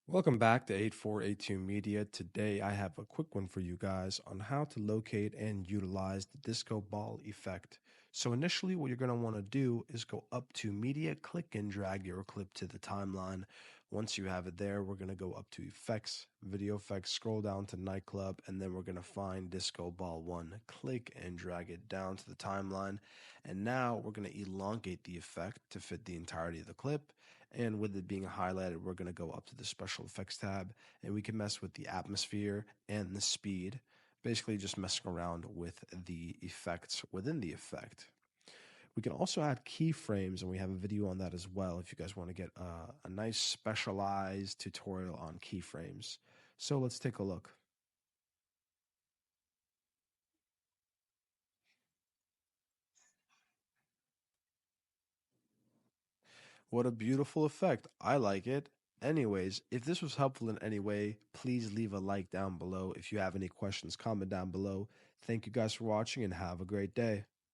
Welcome back to 8482 Media. Today I have a quick one for you guys on how to locate and utilize the disco ball effect. So initially what you're going to want to do is go up to Media, click and drag your clip to the timeline. Once you have it there, we're going to go up to Effects, Video Effects, scroll down to Nightclub, and then we're going to find Disco Ball 1. Click and drag it down to the timeline. And now we're going to elongate the effect to fit the entirety of the clip. And with it being highlighted, we're going to go up to the special effects tab and we can mess with the atmosphere and the speed, basically just messing around with the effects within the effect. We can also add keyframes, and we have a video on that as well if you guys want to get a nice specialized tutorial on keyframes. So let's take a look. What a beautiful effect. I like it. Anyways, if this was helpful in any way, please leave a like down below. If you have any questions, comment down below. Thank you guys for watching and have a great day.